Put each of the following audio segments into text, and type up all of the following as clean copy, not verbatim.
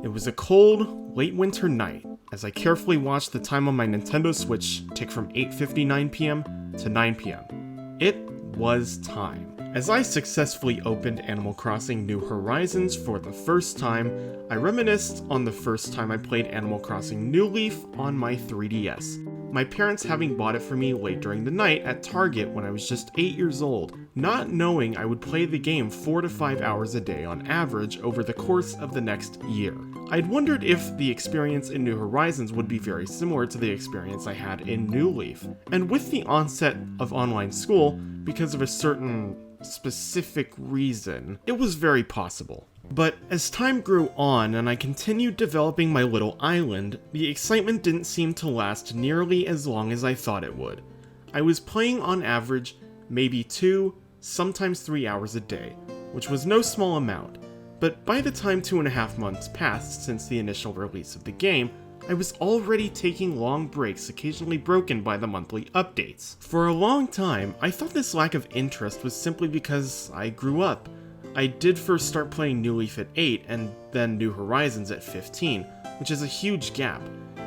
It was a cold, late winter night as I carefully watched the time on my Nintendo Switch tick from 8:59 p.m. to 9 p.m. It was time. As I successfully opened Animal Crossing New Horizons for the first time, I reminisced on the first time I played Animal Crossing New Leaf on my 3DS. My parents having bought it for me late during the night at Target when I was just 8 years old, not knowing I would play the game 4 to 5 hours a day on average over the course of the next year. I'd wondered if the experience in New Horizons would be very similar to the experience I had in New Leaf. And with the onset of online school, because of a certain specific reason, it was very possible. But as time grew on and I continued developing my little island, the excitement didn't seem to last nearly as long as I thought it would. I was playing on average maybe 2, sometimes 3 hours a day, which was no small amount, but by the time 2.5 months passed since the initial release of the game, I was already taking long breaks occasionally broken by the monthly updates. For a long time, I thought this lack of interest was simply because I grew up. I did first start playing New Leaf at 8 and then New Horizons at 15, which is a huge gap.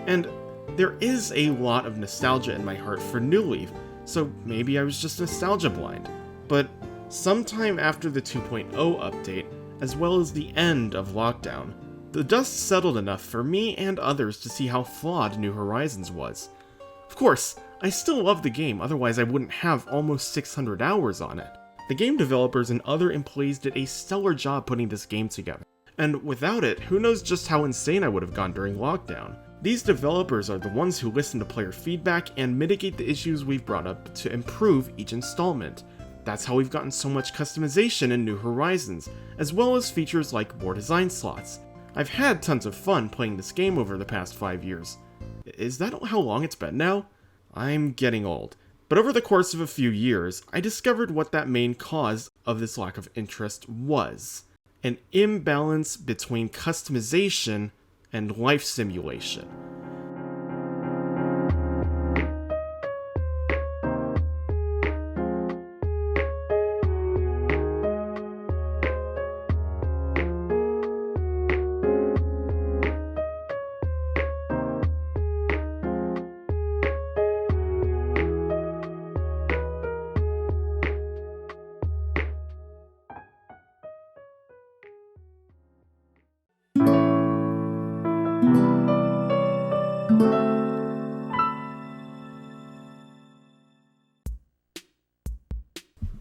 And there is a lot of nostalgia in my heart for New Leaf, so maybe I was just nostalgia blind. But sometime after the 2.0 update, as well as the end of lockdown, the dust settled enough for me and others to see how flawed New Horizons was. Of course, I still love the game, otherwise I wouldn't have almost 600 hours on it. The game developers and other employees did a stellar job putting this game together, and without it, who knows just how insane I would have gone during lockdown. These developers are the ones who listen to player feedback and mitigate the issues we've brought up to improve each installment. That's how we've gotten so much customization in New Horizons, as well as features like more design slots. I've had tons of fun playing this game over the past 5 years. Is that how long it's been now? I'm getting old. But over the course of a few years, I discovered what that main cause of this lack of interest was. An imbalance between customization and life simulation.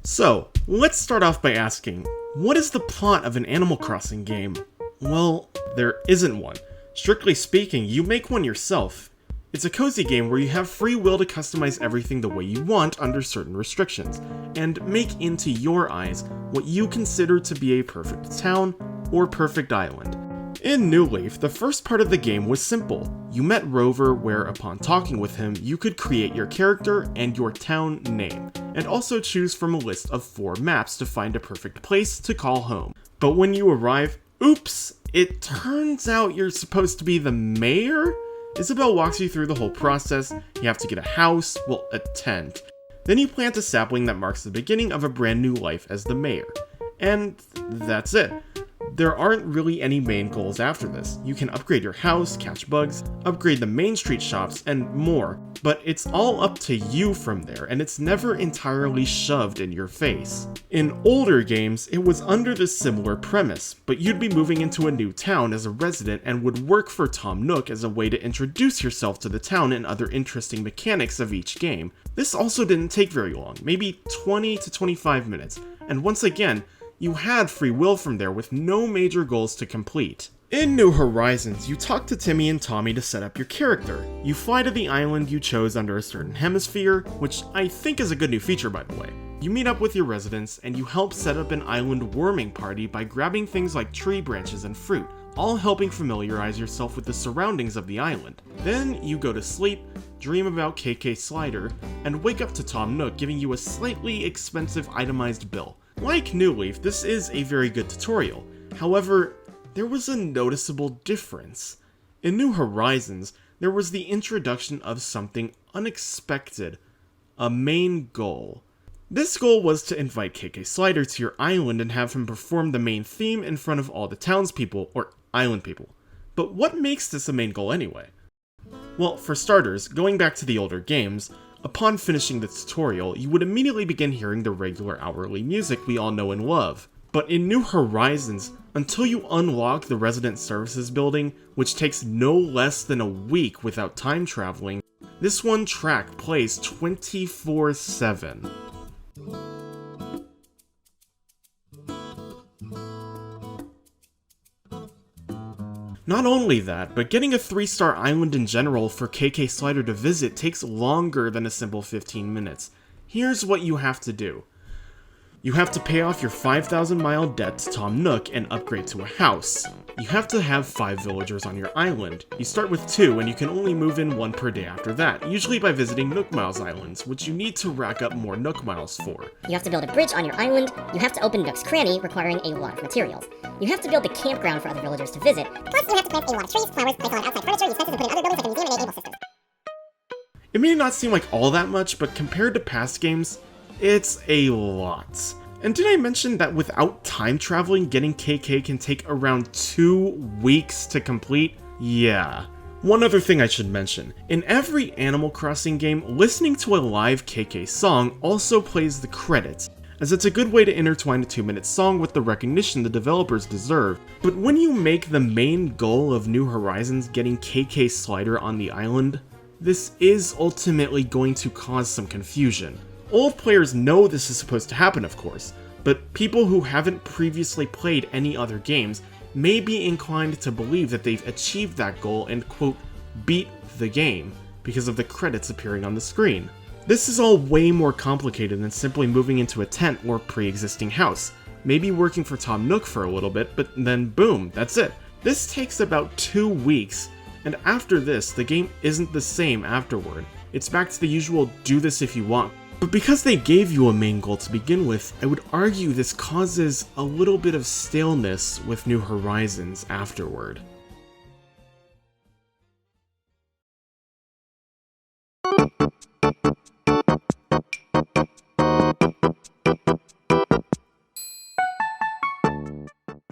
So, let's start off by asking, what is the plot of an Animal Crossing game? Well, there isn't one. Strictly speaking, you make one yourself. It's a cozy game where you have free will to customize everything the way you want under certain restrictions, and make into your eyes what you consider to be a perfect town or perfect island. In New Leaf, the first part of the game was simple. You met Rover where, upon talking with him, you could create your character and your town name, and also choose from a list of 4 maps to find a perfect place to call home. But when you arrive, oops, it turns out you're supposed to be the mayor? Isabelle walks you through the whole process. You have to get a house, well, a tent. Then you plant a sapling that marks the beginning of a brand new life as the mayor. And that's it. There aren't really any main goals after this. You can upgrade your house, catch bugs, upgrade the main street shops, and more, but it's all up to you from there, and it's never entirely shoved in your face. In older games, it was under this similar premise, but you'd be moving into a new town as a resident and would work for Tom Nook as a way to introduce yourself to the town and other interesting mechanics of each game. This also didn't take very long, maybe 20 to 25 minutes, and once again, you had free will from there with no major goals to complete. In New Horizons, you talk to Timmy and Tommy to set up your character. You fly to the island you chose under a certain hemisphere, which I think is a good new feature by the way. You meet up with your residents, and you help set up an island warming party by grabbing things like tree branches and fruit, all helping familiarize yourself with the surroundings of the island. Then you go to sleep, dream about KK Slider, and wake up to Tom Nook giving you a slightly expensive itemized bill. Like New Leaf, this is a very good tutorial. However, there was a noticeable difference. In New Horizons, there was the introduction of something unexpected, a main goal. This goal was to invite KK Slider to your island and have him perform the main theme in front of all the townspeople, or island people. But what makes this a main goal anyway? Well, for starters, going back to the older games, upon finishing the tutorial, you would immediately begin hearing the regular hourly music we all know and love. But in New Horizons, until you unlock the Resident Services building, which takes no less than a week without time traveling, this one track plays 24/7. Not only that, but getting a 3-star island in general for KK Slider to visit takes longer than a simple 15 minutes. Here's what you have to do. You have to pay off your 5,000-mile debt to Tom Nook and upgrade to a house. You have to have 5 villagers on your island. You start with 2 and you can only move in 1 per day after that, usually by visiting Nook Miles Islands, which you need to rack up more Nook Miles for. You have to build a bridge on your island, you have to open Nook's Cranny, requiring a lot of materials. You have to build the campground for other villagers to visit. Plus, you have to plant a lot of trees, flowers, place a lot of outside furniture, use fences, and put in other buildings like a museum and a naval system. It may not seem like all that much, but compared to past games, it's a lot. And did I mention that without time traveling, getting KK can take around 2 weeks to complete? Yeah. One other thing I should mention, in every Animal Crossing game, listening to a live KK song also plays the credits, as it's a good way to intertwine a 2-minute song with the recognition the developers deserve. But when you make the main goal of New Horizons getting KK Slider on the island, this is ultimately going to cause some confusion. Old players know this is supposed to happen, of course, but people who haven't previously played any other games may be inclined to believe that they've achieved that goal and, quote, beat the game, because of the credits appearing on the screen. This is all way more complicated than simply moving into a tent or pre-existing house, maybe working for Tom Nook for a little bit, but then boom, that's it. This takes about 2 weeks, and after this, the game isn't the same afterward. It's back to the usual do this if you want. But because they gave you a main goal to begin with, I would argue this causes a little bit of staleness with New Horizons afterward.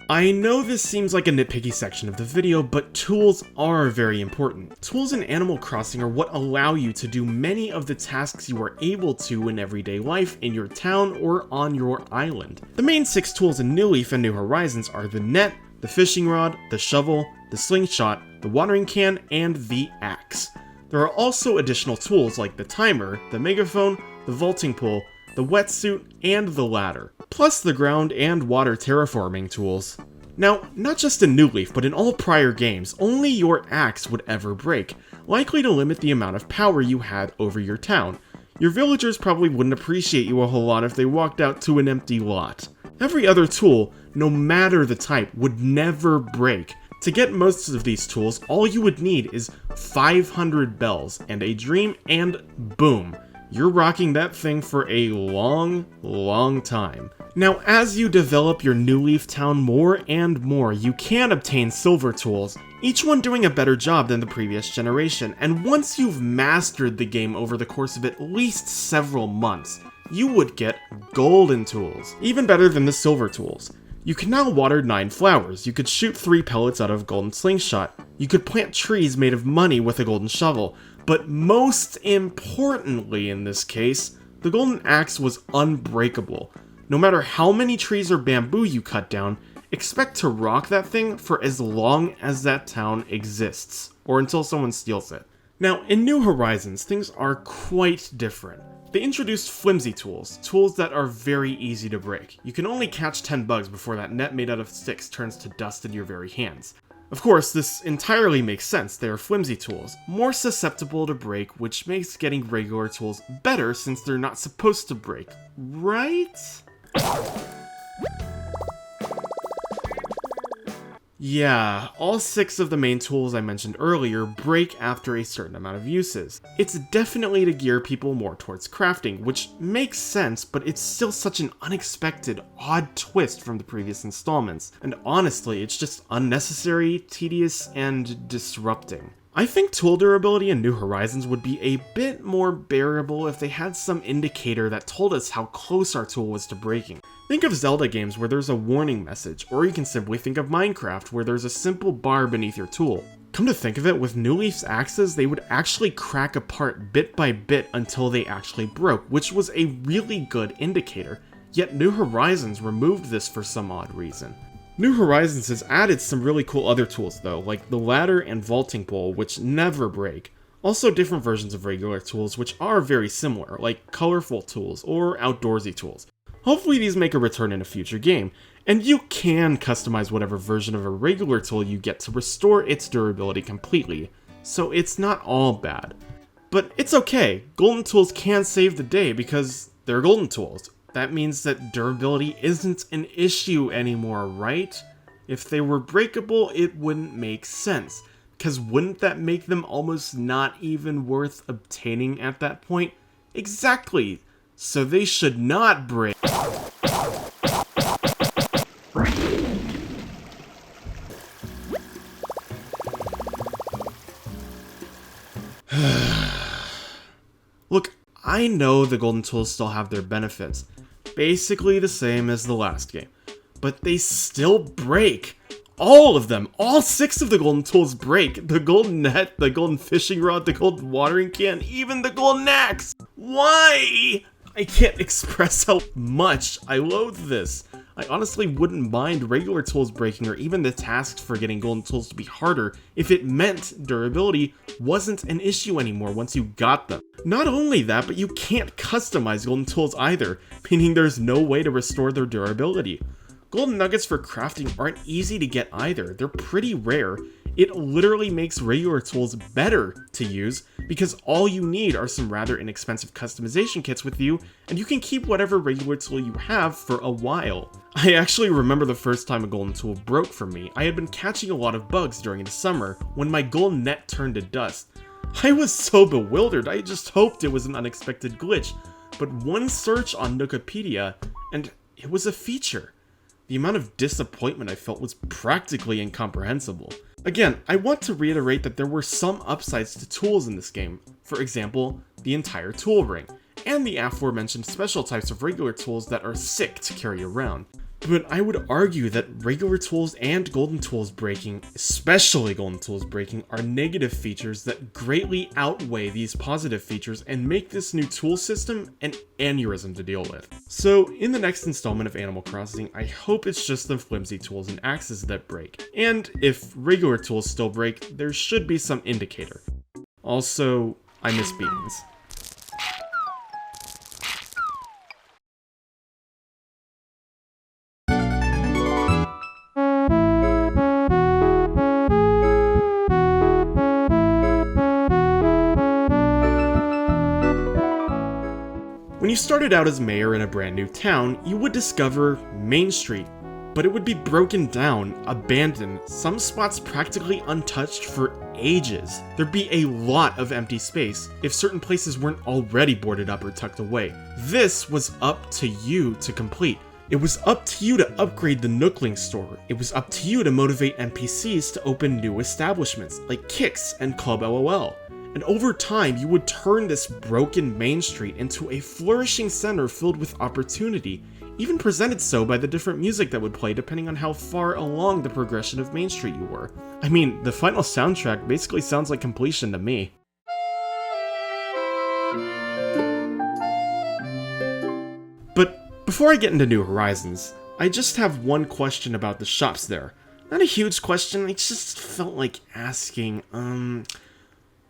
I know this seems like a nitpicky section of the video, but tools are very important. Tools in Animal Crossing are what allow you to do many of the tasks you are able to in everyday life in your town or on your island. The main 6 tools in New Leaf and New Horizons are the net, the fishing rod, the shovel, the slingshot, the watering can, and the axe. There are also additional tools like the timer, the megaphone, the vaulting pole, the wetsuit, and the ladder, plus the ground and water terraforming tools. Now, not just in New Leaf, but in all prior games, only your axe would ever break, likely to limit the amount of power you had over your town. Your villagers probably wouldn't appreciate you a whole lot if they walked out to an empty lot. Every other tool, no matter the type, would never break. To get most of these tools, all you would need is 500 bells and a dream, and boom, you're rocking that thing for a long, long time. Now, as you develop your New Leaf town more and more, you can obtain silver tools, each one doing a better job than the previous generation, and once you've mastered the game over the course of at least several months, you would get golden tools, even better than the silver tools. You can now water 9 flowers, you could shoot 3 pellets out of golden slingshot, you could plant trees made of money with a golden shovel, but most importantly in this case, the golden axe was unbreakable. No matter how many trees or bamboo you cut down, expect to rock that thing for as long as that town exists, or until someone steals it. Now, in New Horizons, things are quite different. They introduced flimsy tools, tools that are very easy to break. You can only catch 10 bugs before that net made out of sticks turns to dust in your very hands. Of course, this entirely makes sense. They are flimsy tools, more susceptible to break, which makes getting regular tools better since they're not supposed to break, right? Yeah, all 6 of the main tools I mentioned earlier break after a certain amount of uses. It's definitely to gear people more towards crafting, which makes sense, but it's still such an unexpected, odd twist from the previous installments, and honestly, it's just unnecessary, tedious, and disrupting. I think tool durability in New Horizons would be a bit more bearable if they had some indicator that told us how close our tool was to breaking. Think of Zelda games where there's a warning message, or you can simply think of Minecraft where there's a simple bar beneath your tool. Come to think of it, with New Leaf's axes, they would actually crack apart bit by bit until they actually broke, which was a really good indicator. Yet New Horizons removed this for some odd reason. New Horizons has added some really cool other tools though, like the ladder and vaulting pole, which never break. Also different versions of regular tools which are very similar, like colorful tools or outdoorsy tools. Hopefully these make a return in a future game, and you can customize whatever version of a regular tool you get to restore its durability completely, so it's not all bad. But it's okay, golden tools can save the day because they're golden tools. That means that durability isn't an issue anymore, right? If they were breakable, it wouldn't make sense, because wouldn't that make them almost not even worth obtaining at that point? Exactly, so they should not break. Look, I know the golden tools still have their benefits, basically the same as the last game, but they still break. All of them, all 6 of the golden tools break. The golden net, the golden fishing rod, the golden watering can, even the golden axe. Why? I can't express how much I loathe this. I honestly wouldn't mind regular tools breaking or even the tasks for getting golden tools to be harder if it meant durability wasn't an issue anymore once you got them. Not only that, but you can't customize golden tools either, meaning there's no way to restore their durability. Golden nuggets for crafting aren't easy to get either, they're pretty rare. It literally makes regular tools better to use because all you need are some rather inexpensive customization kits with you, and you can keep whatever regular tool you have for a while. I actually remember the first time a golden tool broke for me. I had been catching a lot of bugs during the summer when my golden net turned to dust. I was so bewildered, I just hoped it was an unexpected glitch, but one search on Wikipedia and it was a feature. The amount of disappointment I felt was practically incomprehensible. Again, I want to reiterate that there were some upsides to tools in this game. For example, the entire tool ring, and the aforementioned special types of regular tools that are sick to carry around. But I would argue that regular tools and golden tools breaking, especially golden tools breaking, are negative features that greatly outweigh these positive features and make this new tool system an aneurysm to deal with. So in the next installment of Animal Crossing, I hope it's just the flimsy tools and axes that break. And if regular tools still break, there should be some indicator. Also, I miss beans. When you started out as mayor in a brand new town, you would discover Main Street, but it would be broken down, abandoned, some spots practically untouched for ages. There'd be a lot of empty space if certain places weren't already boarded up or tucked away. This was up to you to complete. It was up to you to upgrade the Nookling store. It was up to you to motivate NPCs to open new establishments like Kix and Club LOL. And over time, you would turn this broken Main Street into a flourishing center filled with opportunity, even presented so by the different music that would play depending on how far along the progression of Main Street you were. I mean, the final soundtrack basically sounds like completion to me. But before I get into New Horizons, I just have one question about the shops there. Not a huge question, I just felt like asking,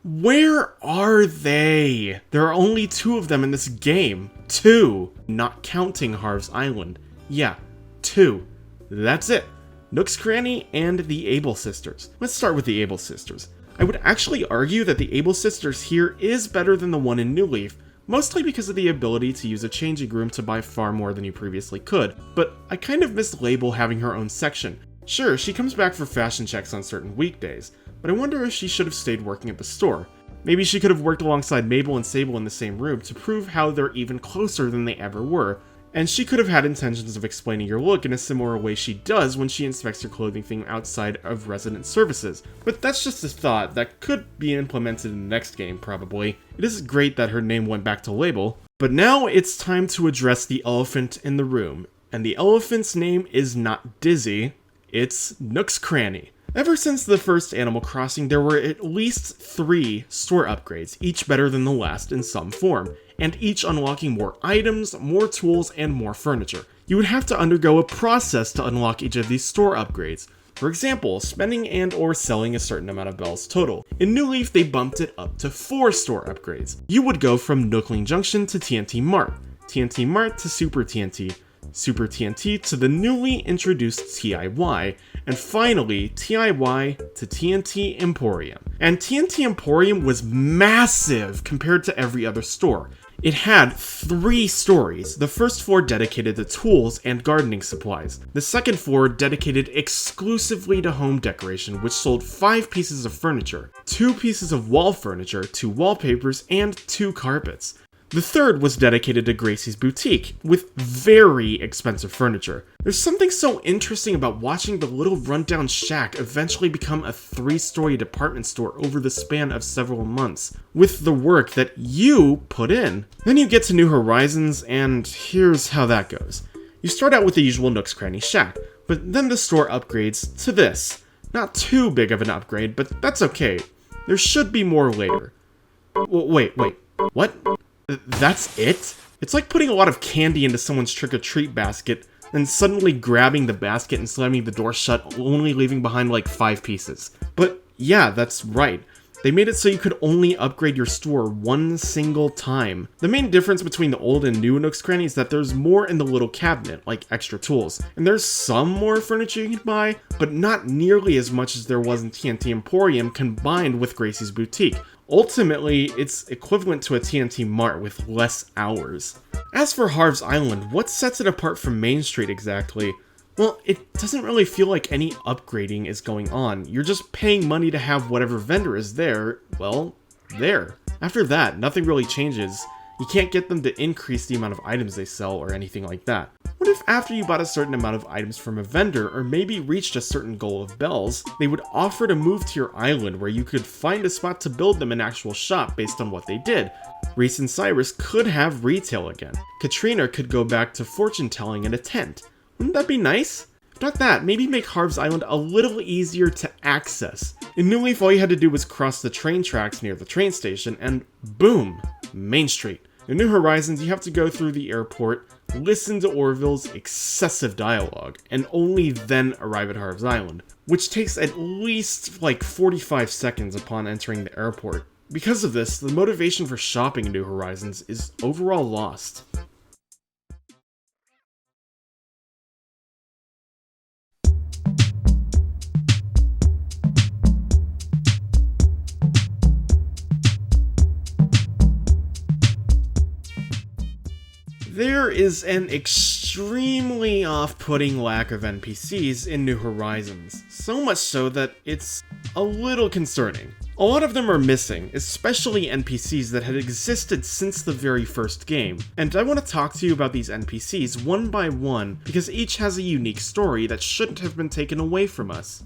where are they? There are only 2 of them in this game. 2. Not counting Harv's Island. Yeah, 2. That's it. Nook's Cranny and the Able Sisters. Let's start with the Able Sisters. I would actually argue that the Able Sisters here is better than the one in New Leaf, mostly because of the ability to use a changing room to buy far more than you previously could, but I kind of miss Label having her own section. Sure, she comes back for fashion checks on certain weekdays, but I wonder if she should have stayed working at the store. Maybe she could have worked alongside Mabel and Sable in the same room to prove how they're even closer than they ever were, And she could have had intentions of explaining your look in a similar way she does when she inspects your clothing thing outside of resident services. But that's just a thought that could be implemented in the next game, probably. It is great that her name went back to label. But now it's time to address the elephant in the room. And the elephant's name is not Dizzy, it's Nook's Cranny. Ever since the first Animal Crossing, there were at least 3 store upgrades, each better than the last in some form, and each unlocking more items, more tools, and more furniture. You would have to undergo a process to unlock each of these store upgrades. For example, spending and or selling a certain amount of bells total. In New Leaf, they bumped it up to 4 store upgrades. You would go from Nookling Junction to TNT Mart, TNT Mart to Super TNT, Super TNT to the newly introduced TIY, and finally TIY to TNT Emporium. And TNT Emporium was massive compared to every other store. It had 3 stories, the first 4 dedicated to tools and gardening supplies, the second 4 dedicated exclusively to home decoration, which sold 5 pieces of furniture, 2 pieces of wall furniture, 2 wallpapers, and 2 carpets. The third was dedicated to Gracie's boutique, with very expensive furniture. There's something so interesting about watching the little rundown shack eventually become a 3-story department store over the span of several months, with the work that you put in. Then you get to New Horizons, and here's how that goes. You start out with the usual Nook's Cranny shack, but then the store upgrades to this. Not too big of an upgrade, but that's okay. There should be more later. Wait, what? That's it? It's like putting a lot of candy into someone's trick-or-treat basket, then suddenly grabbing the basket and slamming the door shut, only leaving behind like 5 pieces. But yeah, that's right. They made it so you could only upgrade your store one single time. The main difference between the old and new Nook's Cranny is that there's more in the little cabinet, like extra tools. And there's some more furniture you can buy, but not nearly as much as there was in TNT Emporium combined with Gracie's boutique. Ultimately, it's equivalent to a TNT Mart with less hours. As for Harv's Island, what sets it apart from Main Street exactly? Well, it doesn't really feel like any upgrading is going on. You're just paying money to have whatever vendor is there, well, there. After that, nothing really changes. You can't get them to increase the amount of items they sell or anything like that. What if after you bought a certain amount of items from a vendor, or maybe reached a certain goal of bells, they would offer to move to your island where you could find a spot to build them an actual shop based on what they did? Reese and Cyrus could have retail again. Katrina could go back to fortune telling in a tent. Wouldn't that be nice? If not that, maybe make Harv's Island a little easier to access. In New Leaf, all you had to do was cross the train tracks near the train station, and boom, Main Street. In New Horizons, you have to go through the airport, listen to Orville's excessive dialogue, and only then arrive at Harv's Island, which takes at least like 45 seconds upon entering the airport. Because of this, the motivation for shopping in New Horizons is overall lost. There is an extremely off-putting lack of NPCs in New Horizons, so much so that it's a little concerning. A lot of them are missing, especially NPCs that had existed since the very first game, and I want to talk to you about these NPCs one by one because each has a unique story that shouldn't have been taken away from us.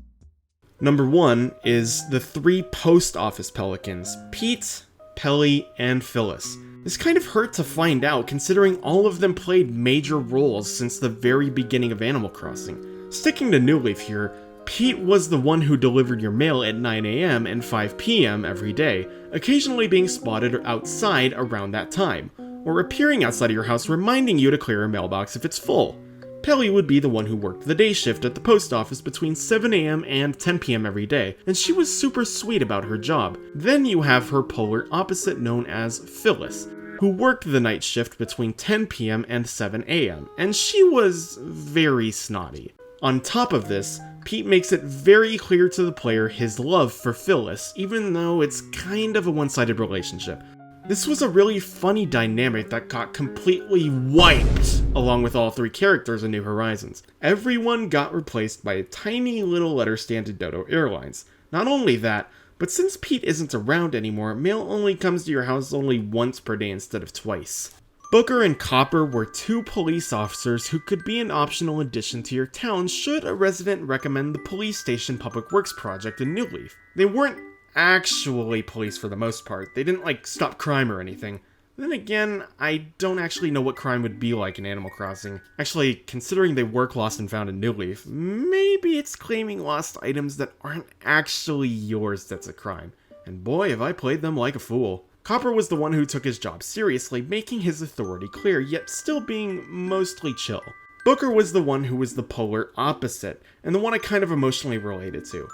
Number 1 is the 3 post office pelicans, Pete, Pelly, and Phyllis. This kind of hurt to find out considering all of them played major roles since the very beginning of Animal Crossing. Sticking to New Leaf here, Pete was the one who delivered your mail at 9 AM and 5 PM every day, occasionally being spotted outside around that time, or appearing outside of your house reminding you to clear your mailbox if it's full. Pelly would be the one who worked the day shift at the post office between 7 AM and 10 PM every day, and she was super sweet about her job. Then you have her polar opposite known as Phyllis, who worked the night shift between 10 PM and 7 AM, and she was very snotty. On top of this, Pete makes it very clear to the player his love for Phyllis, even though it's kind of a one-sided relationship. This was a really funny dynamic that got completely wiped along with all 3 characters in New Horizons. Everyone got replaced by a tiny little letter stand to Dodo Airlines. Not only that, but since Pete isn't around anymore, mail only comes to your house only once per day instead of twice. Booker and Copper were two police officers who could be an optional addition to your town should a resident recommend the police station public works project in New Leaf. They weren't actually police for the most part. They didn't stop crime or anything. Then again, I don't actually know what crime would be like in Animal Crossing. Actually, considering they work lost and found in New Leaf, maybe it's claiming lost items that aren't actually yours that's a crime. And boy, have I played them like a fool. Copper was the one who took his job seriously, making his authority clear, yet still being mostly chill. Booker was the one who was the polar opposite, and the one I kind of emotionally related to.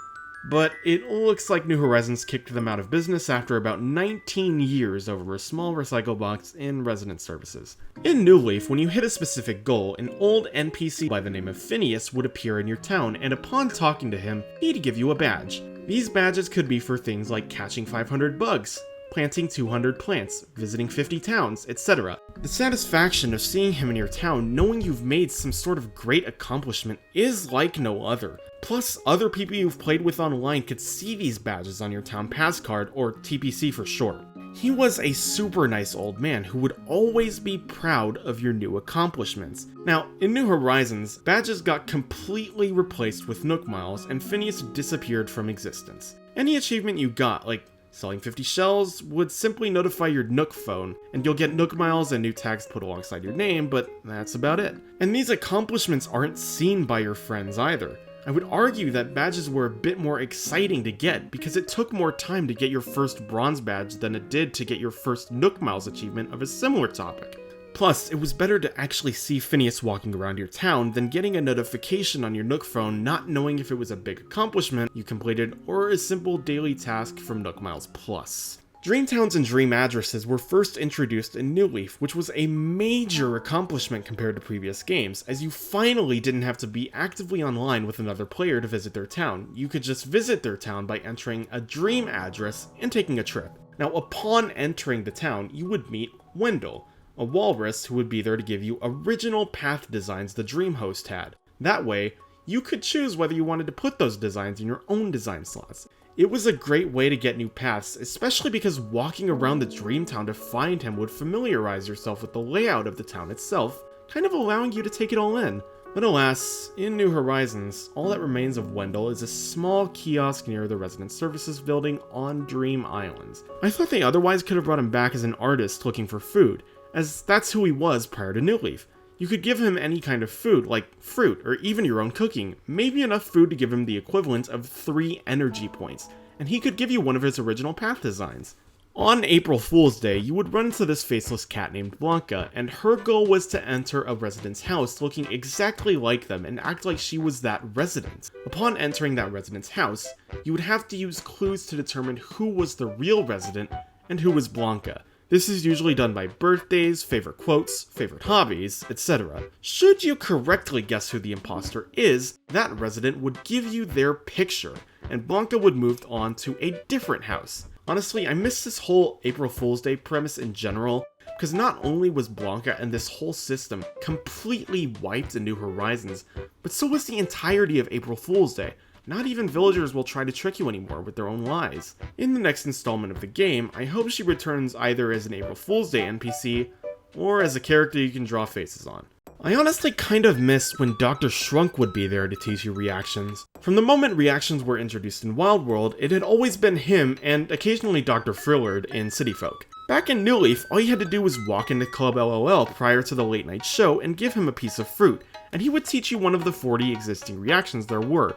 But it looks like New Horizons kicked them out of business after about 19 years over a small recycle box in resident services. In New Leaf, when you hit a specific goal, an old NPC by the name of Phineas would appear in your town, and upon talking to him, he'd give you a badge. These badges could be for things like catching 500 bugs, planting 200 plants, visiting 50 towns, etc. The satisfaction of seeing him in your town, knowing you've made some sort of great accomplishment, is like no other. Plus, other people you've played with online could see these badges on your town pass card, or TPC for short. He was a super nice old man who would always be proud of your new accomplishments. Now, in New Horizons, badges got completely replaced with Nook Miles, and Phineas disappeared from existence. Any achievement you got, like selling 50 shells, would simply notify your Nook phone, and you'll get Nook Miles and new tags put alongside your name, but that's about it. And these accomplishments aren't seen by your friends either. I would argue that badges were a bit more exciting to get because it took more time to get your first bronze badge than it did to get your first Nook Miles achievement of a similar topic. Plus, it was better to actually see Phineas walking around your town than getting a notification on your Nook phone not knowing if it was a big accomplishment you completed or a simple daily task from Nook Miles Plus. Dream Towns and Dream Addresses were first introduced in New Leaf, which was a major accomplishment compared to previous games, as you finally didn't have to be actively online with another player to visit their town. You could just visit their town by entering a dream address and taking a trip. Now, upon entering the town, you would meet Wendell, a walrus who would be there to give you original path designs the Dream Host had. That way, you could choose whether you wanted to put those designs in your own design slots. It was a great way to get new paths, especially because walking around the Dream Town to find him would familiarize yourself with the layout of the town itself, kind of allowing you to take it all in. But alas, in New Horizons, all that remains of Wendell is a small kiosk near the Resident Services building on Dream Islands. I thought they otherwise could have brought him back as an artist looking for food, as that's who he was prior to New Leaf. You could give him any kind of food, like fruit, or even your own cooking, maybe enough food to give him the equivalent of 3 energy points, and he could give you one of his original path designs. On April Fool's Day, you would run into this faceless cat named Blanca, and her goal was to enter a resident's house looking exactly like them and act like she was that resident. Upon entering that resident's house, you would have to use clues to determine who was the real resident and who was Blanca. This is usually done by birthdays, favorite quotes, favorite hobbies, etc. Should you correctly guess who the imposter is, that resident would give you their picture, and Blanca would move on to a different house. Honestly, I miss this whole April Fool's Day premise in general, because not only was Blanca and this whole system completely wiped in New Horizons, but so was the entirety of April Fool's Day. Not even villagers will try to trick you anymore with their own lies. In the next installment of the game, I hope she returns either as an April Fool's Day NPC, or as a character you can draw faces on. I honestly kind of miss when Dr. Shrunk would be there to teach you reactions. From the moment reactions were introduced in Wild World, it had always been him and occasionally Dr. Frillard in City Folk. Back in New Leaf, all you had to do was walk into Club LOL prior to the late night show and give him a piece of fruit, and he would teach you one of the 40 existing reactions there were.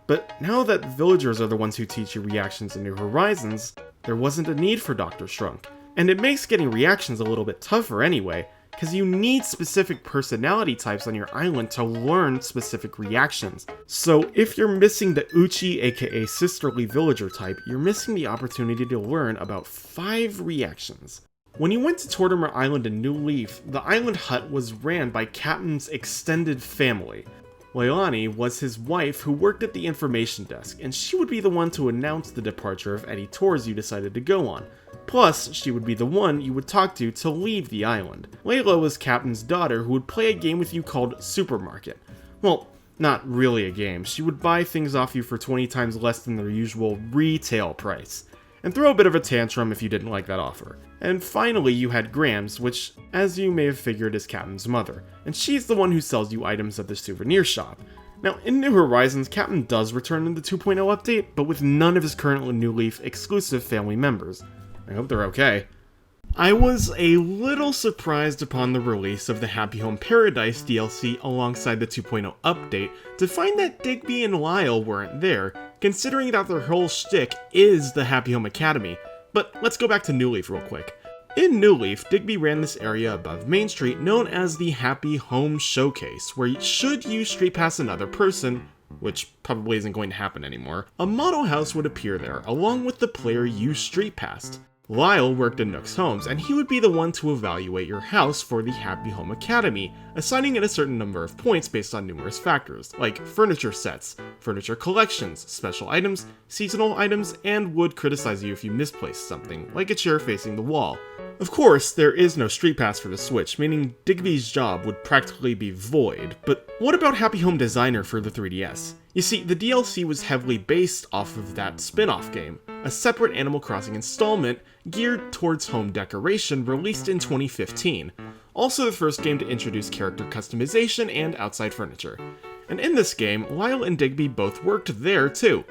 But now that villagers are the ones who teach you reactions in New Horizons, there wasn't a need for Dr. Shrunk. And it makes getting reactions a little bit tougher anyway, because you need specific personality types on your island to learn specific reactions. So if you're missing the Uchi aka sisterly villager type, you're missing the opportunity to learn about 5 reactions. When you went to Tortimer Island in New Leaf, the island hut was ran by Kapp'n's extended family. Leilani was his wife who worked at the information desk, and she would be the one to announce the departure of any tours you decided to go on. Plus, she would be the one you would talk to leave the island. Layla was Kapp'n's daughter who would play a game with you called Supermarket. Well, not really a game. She would buy things off you for 20 times less than their usual retail price. and throw a bit of a tantrum if you didn't like that offer. And finally, you had Grams, which, as you may have figured, is Kapp'n's mother, and she's the one who sells you items at the souvenir shop. Now, in New Horizons, Kapp'n does return in the 2.0 update, but with none of his current New Leaf exclusive family members. I hope they're okay. I was a little surprised upon the release of the Happy Home Paradise DLC alongside the 2.0 update to find that Digby and Lyle weren't there, considering that their whole shtick is the Happy Home Academy. But let's go back to New Leaf real quick. In New Leaf, Digby ran this area above Main Street known as the Happy Home Showcase, where should you street pass another person, which probably isn't going to happen anymore, a model house would appear there, along with the player you street passed. Lyle worked in Nook's Homes, and he would be the one to evaluate your house for the Happy Home Academy, assigning it a certain number of points based on numerous factors, like furniture sets, furniture collections, special items, seasonal items, and would criticize you if you misplaced something, like a chair facing the wall. Of course, there is no street pass for the Switch, meaning Digby's job would practically be void, but what about Happy Home Designer for the 3DS? You see, the DLC was heavily based off of that spin-off game, a separate Animal Crossing installment geared towards home decoration released in 2015, also the first game to introduce character customization and outside furniture. And in this game, Lyle and Digby both worked there too.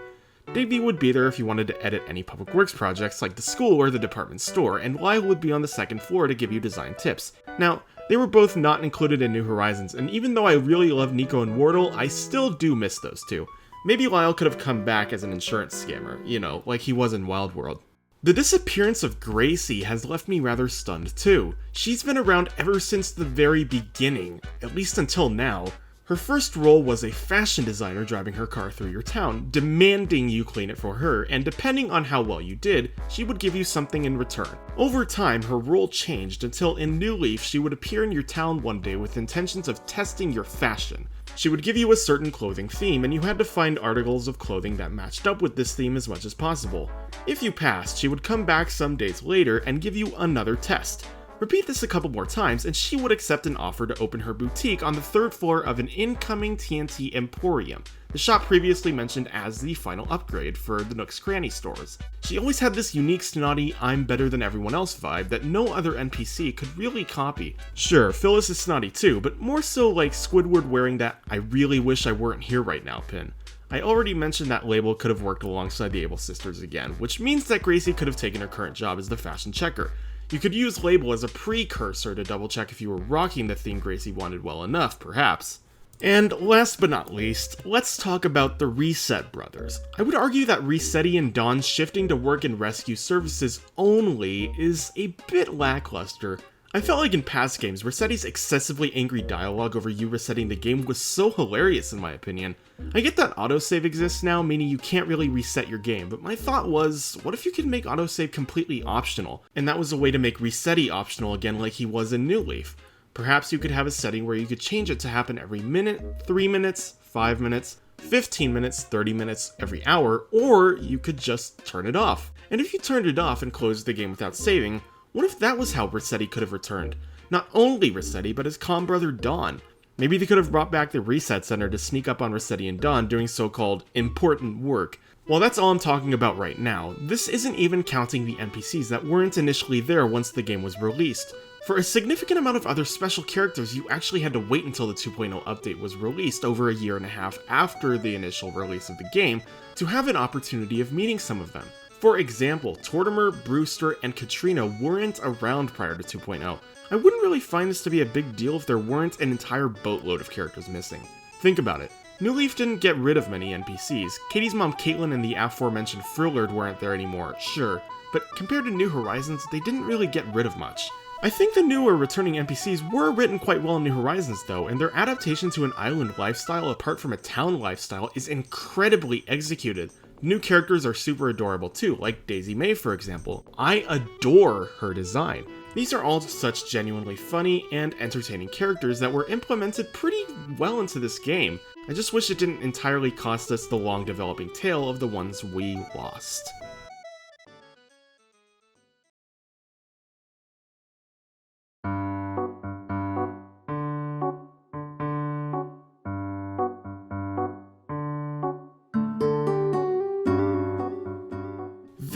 Digby would be there if you wanted to edit any public works projects like the school or the department store, and Lyle would be on the second floor to give you design tips. Now, they were both not included in New Horizons, and even though I really love Nico and Wardle, I still do miss those two. Maybe Lyle could have come back as an insurance scammer, you know, like he was in Wild World. The disappearance of Gracie has left me rather stunned too. She's been around ever since the very beginning, at least until now. Her first role was a fashion designer driving her car through your town, demanding you clean it for her, and depending on how well you did, she would give you something in return. Over time, her role changed until in New Leaf she would appear in your town one day with intentions of testing your fashion. She would give you a certain clothing theme, and you had to find articles of clothing that matched up with this theme as much as possible. If you passed, she would come back some days later and give you another test. Repeat this a couple more times, and she would accept an offer to open her boutique on the third floor of an incoming TNT Emporium, the shop previously mentioned as the final upgrade for the Nook's Cranny stores. She always had this unique snotty, I'm better than everyone else vibe that no other NPC could really copy. Sure, Phyllis is snotty too, but more so like Squidward wearing that I really wish I weren't here right now pin. I already mentioned that Label could have worked alongside the Able sisters again, which means that Gracie could have taken her current job as the fashion checker. You could use Label as a precursor to double check if you were rocking the theme Gracie wanted well enough, perhaps. And last but not least, let's talk about the Reset brothers. I would argue that Resetti and Dawn shifting to work in rescue services only is a bit lackluster. I felt like in past games, Resetti's excessively angry dialogue over you resetting the game was so hilarious in my opinion. I get that autosave exists now, meaning you can't really reset your game, but my thought was, what if you could make autosave completely optional? And that was a way to make Resetti optional again like he was in New Leaf. Perhaps you could have a setting where you could change it to happen every minute, 3 minutes, 5 minutes, 15 minutes, 30 minutes, every hour, or you could just turn it off. And if you turned it off and closed the game without saving, what if that was how Resetti could have returned? Not only Resetti, but his calm brother Dawn. Maybe they could have brought back the Reset Center to sneak up on Resetti and Dawn doing so-called important work. Well, that's all I'm talking about right now. This isn't even counting the NPCs that weren't initially there once the game was released. For a significant amount of other special characters, you actually had to wait until the 2.0 update was released over a year and a half after the initial release of the game to have an opportunity of meeting some of them. For example, Tortimer, Brewster, and Katrina weren't around prior to 2.0. I wouldn't really find this to be a big deal if there weren't an entire boatload of characters missing. Think about it. New Leaf didn't get rid of many NPCs. Katie's mom Caitlin and the aforementioned Frillard weren't there anymore, sure, but compared to New Horizons, they didn't really get rid of much. I think the newer returning NPCs were written quite well in New Horizons though, and their adaptation to an island lifestyle apart from a town lifestyle is incredibly executed. New characters are super adorable too, like Daisy Mae for example. I adore her design. These are all such genuinely funny and entertaining characters that were implemented pretty well into this game. I just wish it didn't entirely cost us the long developing tale of the ones we lost.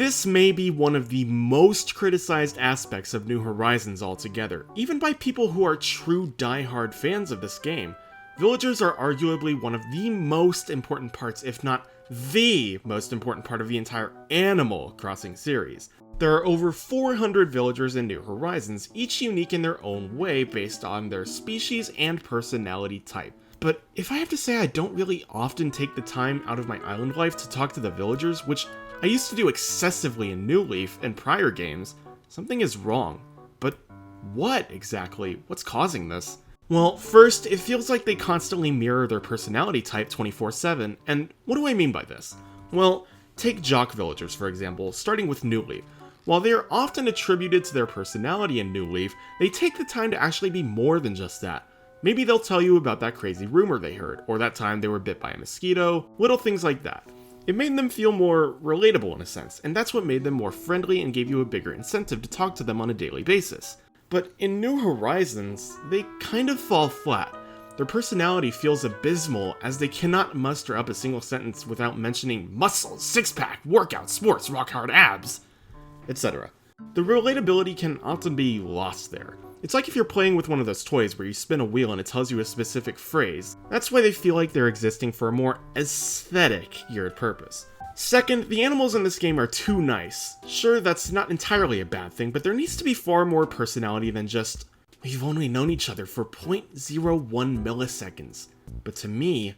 This may be one of the most criticized aspects of New Horizons altogether, even by people who are true die-hard fans of this game. Villagers are arguably one of the most important parts, if not the most important part of the entire Animal Crossing series. There are over 400 villagers in New Horizons, each unique in their own way based on their species and personality type. But if I have to say I don't really often take the time out of my island life to talk to the villagers, which I used to do excessively in New Leaf and prior games, something is wrong. But what exactly? What's causing this? Well, first, it feels like they constantly mirror their personality type 24/7, and what do I mean by this? Well, take jock villagers for example, starting with New Leaf. While they are often attributed to their personality in New Leaf, they take the time to actually be more than just that. Maybe they'll tell you about that crazy rumor they heard, or that time they were bit by a mosquito, little things like that. It made them feel more relatable in a sense, and that's what made them more friendly and gave you a bigger incentive to talk to them on a daily basis. But in New Horizons, they kind of fall flat. Their personality feels abysmal as they cannot muster up a single sentence without mentioning muscles, six-pack, workout, sports, rock-hard abs, etc. The relatability can often be lost there. It's like if you're playing with one of those toys where you spin a wheel and it tells you a specific phrase. That's why they feel like they're existing for a more aesthetic geared purpose. Second, the animals in this game are too nice. Sure, that's not entirely a bad thing, but there needs to be far more personality than just, we've only known each other for 0.01 milliseconds, but to me,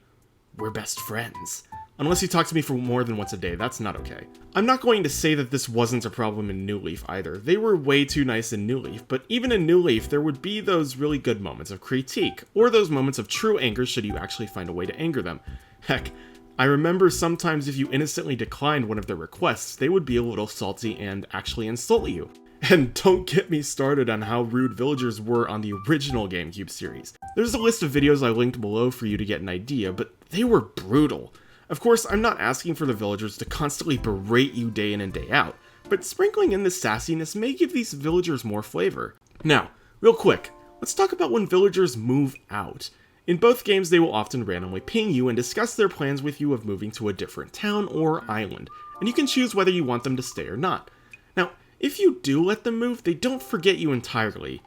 we're best friends. Unless you talk to me for more than once a day, that's not okay. I'm not going to say that this wasn't a problem in New Leaf either. They were way too nice in New Leaf, but even in New Leaf, there would be those really good moments of critique, or those moments of true anger should you actually find a way to anger them. Heck, I remember sometimes if you innocently declined one of their requests, they would be a little salty and actually insult you. And don't get me started on how rude villagers were on the original GameCube series. There's a list of videos I linked below for you to get an idea, but they were brutal. Of course, I'm not asking for the villagers to constantly berate you day in and day out, but sprinkling in the sassiness may give these villagers more flavor. Now, real quick, let's talk about when villagers move out. In both games, they will often randomly ping you and discuss their plans with you of moving to a different town or island, and you can choose whether you want them to stay or not. Now, if you do let them move, they don't forget you entirely.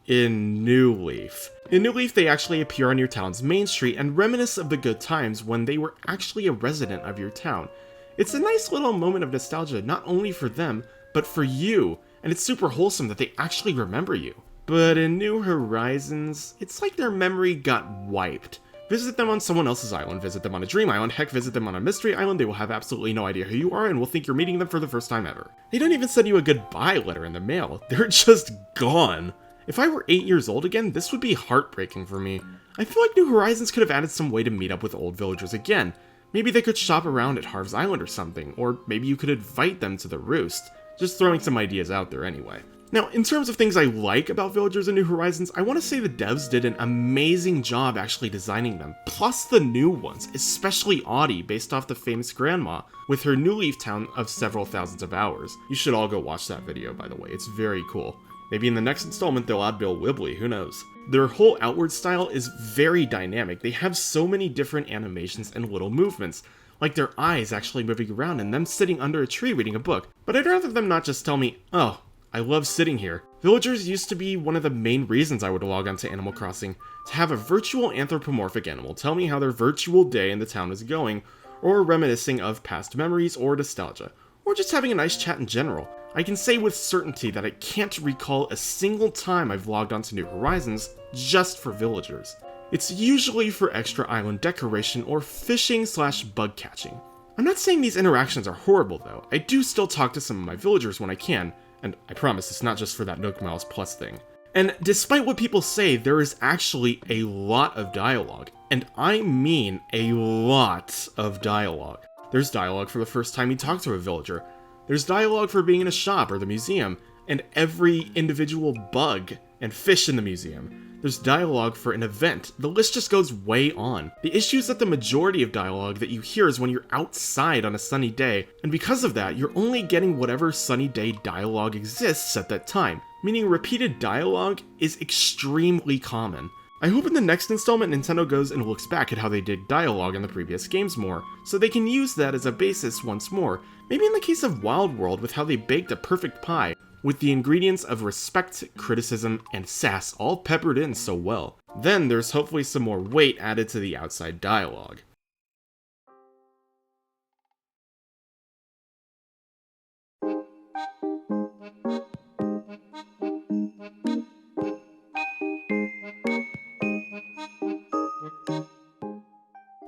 In New Leaf. In New Leaf, they actually appear on your town's main street and reminisce of the good times when they were actually a resident of your town. It's a nice little moment of nostalgia not only for them, but for you, and it's super wholesome that they actually remember you. But in New Horizons, it's like their memory got wiped. Visit them on someone else's island, visit them on a dream island, heck, visit them on a mystery island, they will have absolutely no idea who you are and will think you're meeting them for the first time ever. They don't even send you a goodbye letter in the mail, they're just gone. If I were 8 years old again, this would be heartbreaking for me. I feel like New Horizons could have added some way to meet up with old villagers again. Maybe they could shop around at Harv's Island or something, or maybe you could invite them to the Roost. Just throwing some ideas out there anyway. Now, in terms of things I like about villagers in New Horizons, I want to say the devs did an amazing job actually designing them, plus the new ones, especially Audie, based off the famous grandma, with her New Leaf town of several thousands of hours. You should all go watch that video, by the way, it's very cool. Maybe in the next installment they'll add Bill Wibbly, who knows. Their whole outward style is very dynamic. They have so many different animations and little movements, like their eyes actually moving around and them sitting under a tree reading a book. But I'd rather them not just tell me, oh, I love sitting here. Villagers used to be one of the main reasons I would log on to Animal Crossing, to have a virtual anthropomorphic animal tell me how their virtual day in the town is going, or reminiscing of past memories or nostalgia, or just having a nice chat in general. I can say with certainty that I can't recall a single time I've logged onto New Horizons just for villagers. It's usually for extra island decoration or fishing/bug catching. I'm not saying these interactions are horrible though, I do still talk to some of my villagers when I can, and I promise it's not just for that Nook Miles Plus thing. And despite what people say, there is actually a lot of dialogue, and I mean a lot of dialogue. There's dialogue for the first time you talk to a villager. There's dialogue for being in a shop or the museum, and every individual bug and fish in the museum. There's dialogue for an event. The list just goes way on. The issue is that the majority of dialogue that you hear is when you're outside on a sunny day, and because of that, you're only getting whatever sunny day dialogue exists at that time, meaning repeated dialogue is extremely common. I hope in the next installment Nintendo goes and looks back at how they did dialogue in the previous games more, so they can use that as a basis once more, maybe in the case of Wild World with how they baked a perfect pie, with the ingredients of respect, criticism, and sass all peppered in so well. Then there's hopefully some more weight added to the outside dialogue.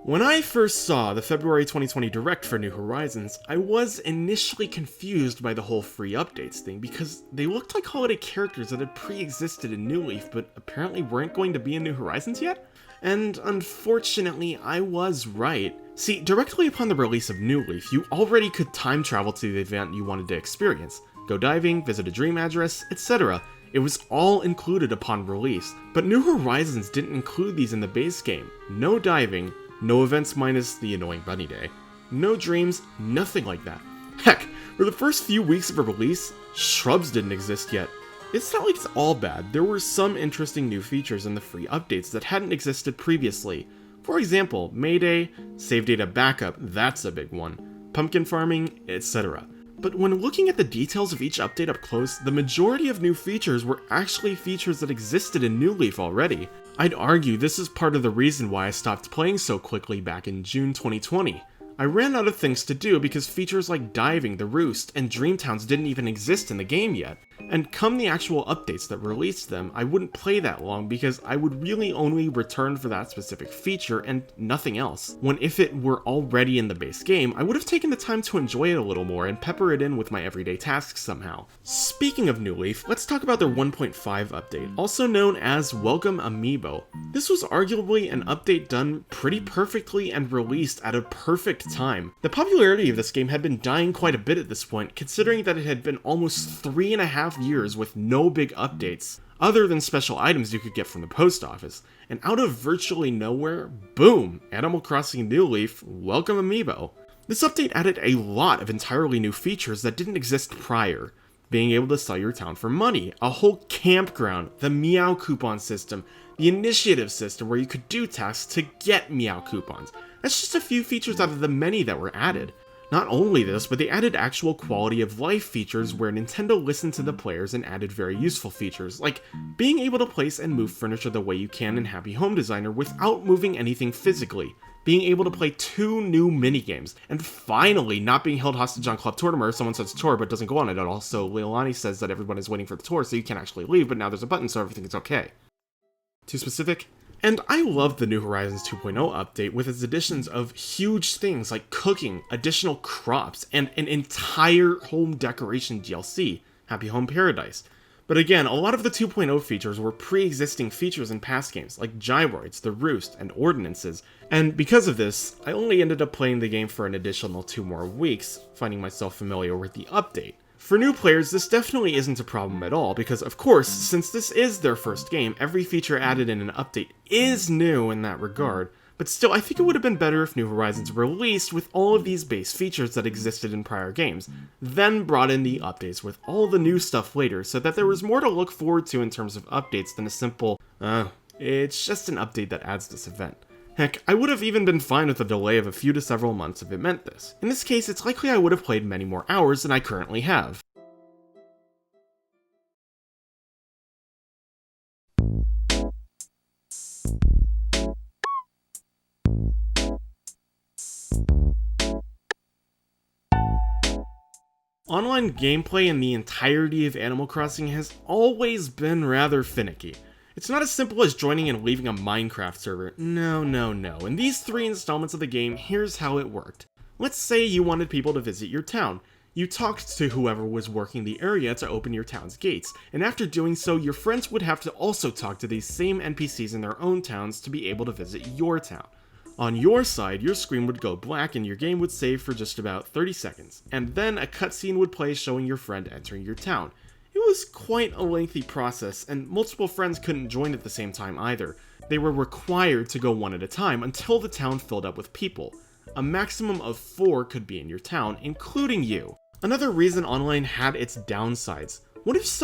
When I first saw the February 2020 Direct for New Horizons, I was initially confused by the whole free updates thing because they looked like holiday characters that had pre-existed in New Leaf but apparently weren't going to be in New Horizons yet? And unfortunately, I was right. See, directly upon the release of New Leaf, you already could time travel to the event you wanted to experience, go diving, visit a dream address, etc. It was all included upon release, but New Horizons didn't include these in the base game. No diving, no events minus the annoying bunny day. No dreams, nothing like that. Heck, for the first few weeks of a release, shrubs didn't exist yet. It's not like it's all bad, there were some interesting new features in the free updates that hadn't existed previously. For example, Mayday, save data backup, that's a big one, pumpkin farming, etc. But when looking at the details of each update up close, the majority of new features were actually features that existed in New Leaf already. I'd argue this is part of the reason why I stopped playing so quickly back in June 2020. I ran out of things to do because features like diving, the roost, and Dreamtowns didn't even exist in the game yet. And come the actual updates that released them, I wouldn't play that long because I would really only return for that specific feature and nothing else. When if it were already in the base game, I would have taken the time to enjoy it a little more and pepper it in with my everyday tasks somehow. Speaking of New Leaf, let's talk about their 1.5 update, also known as Welcome Amiibo. This was arguably an update done pretty perfectly and released at a perfect time. The popularity of this game had been dying quite a bit at this point, considering that it had been almost 3.5 years with no big updates, other than special items you could get from the post office. And out of virtually nowhere, boom! Animal Crossing New Leaf, Welcome Amiibo. This update added a lot of entirely new features that didn't exist prior. Being able to sell your town for money, a whole campground, the Meow coupon system, the initiative system where you could do tasks to get Meow coupons. That's just a few features out of the many that were added. Not only this, but they added actual quality of life features where Nintendo listened to the players and added very useful features, like being able to place and move furniture the way you can in Happy Home Designer without moving anything physically, being able to play 2 new minigames, and finally not being held hostage on Club Tortimer. Someone says tour but doesn't go on it at all, so Leilani says that everyone is waiting for the tour so you can't actually leave, but now there's a button so everything is okay. Too specific? And I loved the New Horizons 2.0 update with its additions of huge things like cooking, additional crops, and an entire home decoration DLC, Happy Home Paradise. But again, a lot of the 2.0 features were pre-existing features in past games, like gyroids, the roost, and ordinances, and because of this, I only ended up playing the game for an additional 2 more weeks, finding myself familiar with the update. For new players, this definitely isn't a problem at all, because of course, since this is their first game, every feature added in an update is new in that regard, but still, I think it would have been better if New Horizons released with all of these base features that existed in prior games, then brought in the updates with all the new stuff later, so that there was more to look forward to in terms of updates than a simple, it's just an update that adds this event. Heck, I would have even been fine with a delay of a few to several months if it meant this. In this case, it's likely I would have played many more hours than I currently have. Online gameplay in the entirety of Animal Crossing has always been rather finicky. It's not as simple as joining and leaving a Minecraft server. No. In these 3 installments of the game, here's how it worked. Let's say you wanted people to visit your town. You talked to whoever was working the area to open your town's gates, and after doing so, your friends would have to also talk to these same NPCs in their own towns to be able to visit your town. On your side, your screen would go black and your game would save for just about 30 seconds, and then a cutscene would play showing your friend entering your town. It was quite a lengthy process, and multiple friends couldn't join at the same time either. They were required to go one at a time until the town filled up with people. A maximum of 4 could be in your town, including you. Another reason online had its downsides. What if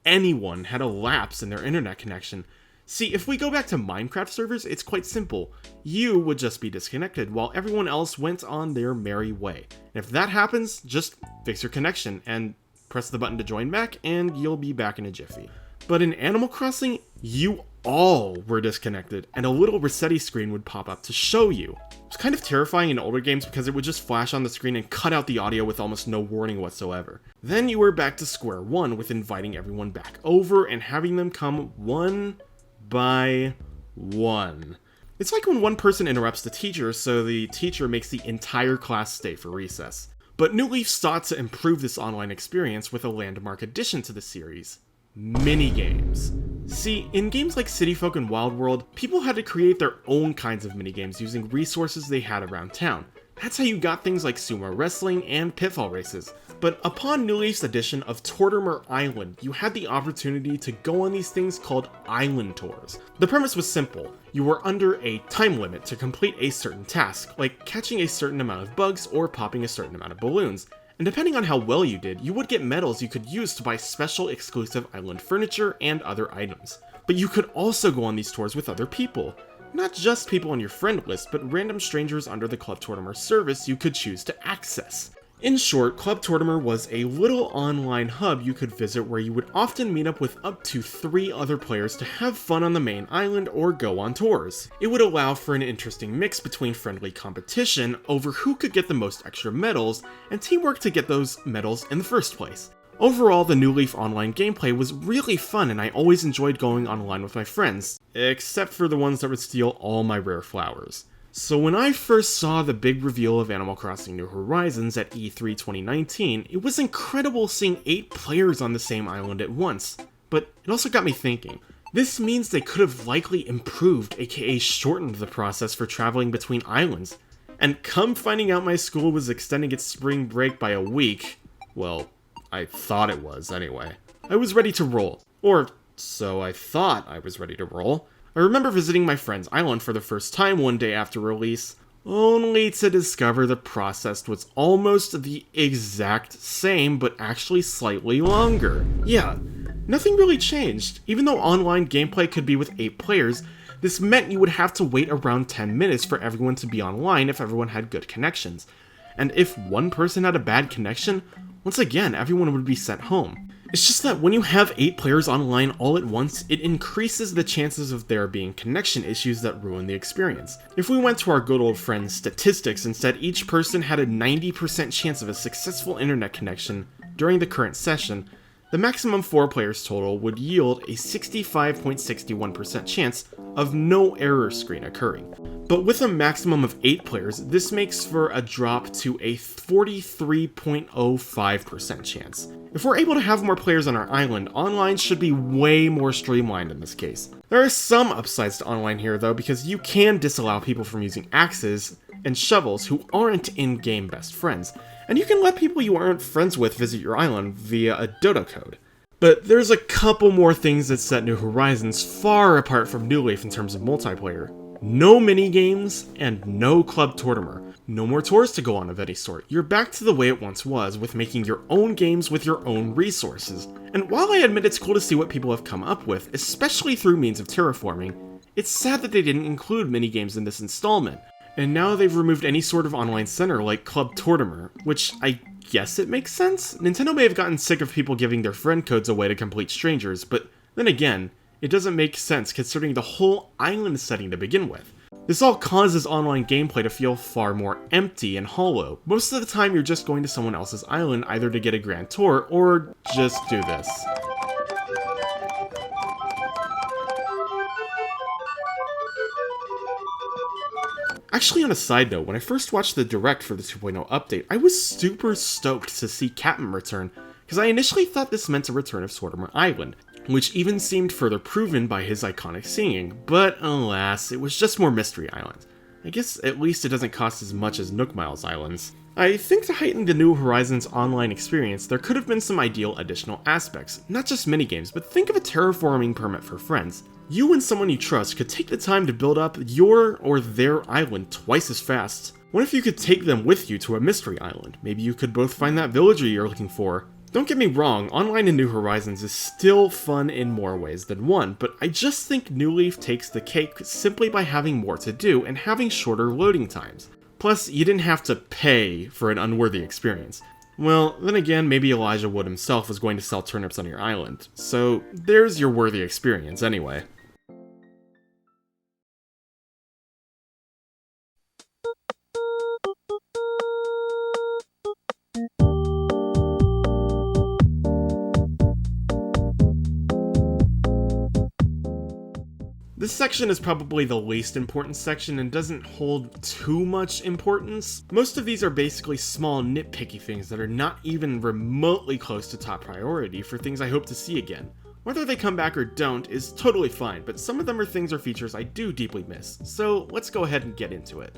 anyone had a lapse in their internet connection? See, if we go back to Minecraft servers, it's quite simple. You would just be disconnected while everyone else went on their merry way. And if that happens, just fix your connection and press the button to join back and you'll be back in a jiffy. But in Animal Crossing, you all were disconnected and a little resetti screen would pop up to show you. It was kind of terrifying in older games because it would just flash on the screen and cut out the audio with almost no warning whatsoever. Then you were back to square one with inviting everyone back over and having them come one by one. It's like when one person interrupts the teacher, so the teacher makes the entire class stay for recess. But New Leaf sought to improve this online experience with a landmark addition to the series: minigames. See, in games like City Folk and Wild World, people had to create their own kinds of minigames using resources they had around town. That's how you got things like sumo wrestling and pitfall races. But upon New Leaf's addition of Tortimer Island, you had the opportunity to go on these things called island tours. The premise was simple. You were under a time limit to complete a certain task, like catching a certain amount of bugs or popping a certain amount of balloons. And depending on how well you did, you would get medals you could use to buy special exclusive island furniture and other items. But you could also go on these tours with other people. Not just people on your friend list, but random strangers under the Club Tortimer service you could choose to access. In short, Club Tortimer was a little online hub you could visit where you would often meet up with up to 3 other players to have fun on the main island or go on tours. It would allow for an interesting mix between friendly competition over who could get the most extra medals and teamwork to get those medals in the first place. Overall, the New Leaf online gameplay was really fun and I always enjoyed going online with my friends, except for the ones that would steal all my rare flowers. So when I first saw the big reveal of Animal Crossing New Horizons at E3 2019, it was incredible seeing 8 players on the same island at once. But it also got me thinking. This means they could have likely improved, aka shortened the process for traveling between islands. And come finding out my school was extending its spring break by a week, well, I thought it was anyway, I was ready to roll. Or so I thought I was ready to roll. I remember visiting my friend's island for the first time one day after release, only to discover the process was almost the exact same, but actually slightly longer. Yeah, nothing really changed. Even though online gameplay could be with 8 players, this meant you would have to wait around 10 minutes for everyone to be online if everyone had good connections. And if one person had a bad connection, once again, everyone would be sent home. It's just that when you have 8 players online all at once, it increases the chances of there being connection issues that ruin the experience. If we went to our good old friend's statistics and said each person had a 90% chance of a successful internet connection during the current session, the maximum 4 players total would yield a 65.61% chance of no error screen occurring. But with a maximum of 8 players, this makes for a drop to a 43.05% chance. If we're able to have more players on our island, online should be way more streamlined in this case. There are some upsides to online here though, because you can disallow people from using axes and shovels who aren't in-game best friends, and you can let people you aren't friends with visit your island via a dodo code. But there's a couple more things that set New Horizons far apart from New Leaf in terms of multiplayer. No minigames, and no Club Tortimer. No more tours to go on of any sort. You're back to the way it once was, with making your own games with your own resources. And while I admit it's cool to see what people have come up with, especially through means of terraforming, it's sad that they didn't include minigames in this installment. And now they've removed any sort of online center like Club Tortimer, which I guess it makes sense? Nintendo may have gotten sick of people giving their friend codes away to complete strangers, but then again, it doesn't make sense considering the whole island setting to begin with. This all causes online gameplay to feel far more empty and hollow. Most of the time you're just going to someone else's island either to get a grand tour or just do this. Actually, on a side note, when I first watched the direct for the 2.0 update, I was super stoked to see Kapp'n return, because I initially thought this meant a return of Tortimer Island, which even seemed further proven by his iconic singing, but alas, it was just more Mystery Island. I guess at least it doesn't cost as much as Nook Miles Islands. I think to heighten the New Horizons online experience, there could have been some ideal additional aspects, not just minigames, but think of a terraforming permit for friends. You and someone you trust could take the time to build up your or their island twice as fast. What if you could take them with you to a mystery island? Maybe you could both find that villager you're looking for, Don't get me wrong, online in New Horizons is still fun in more ways than one, but I just think New Leaf takes the cake simply by having more to do and having shorter loading times. Plus, you didn't have to pay for an unworthy experience. Well, then again, maybe Elijah Wood himself was going to sell turnips on your island, so there's your worthy experience anyway. This section is probably the least important section and doesn't hold too much importance. Most of these are basically small nitpicky things that are not even remotely close to top priority for things I hope to see again. Whether they come back or don't is totally fine, but some of them are things or features I do deeply miss, so let's go ahead and get into it.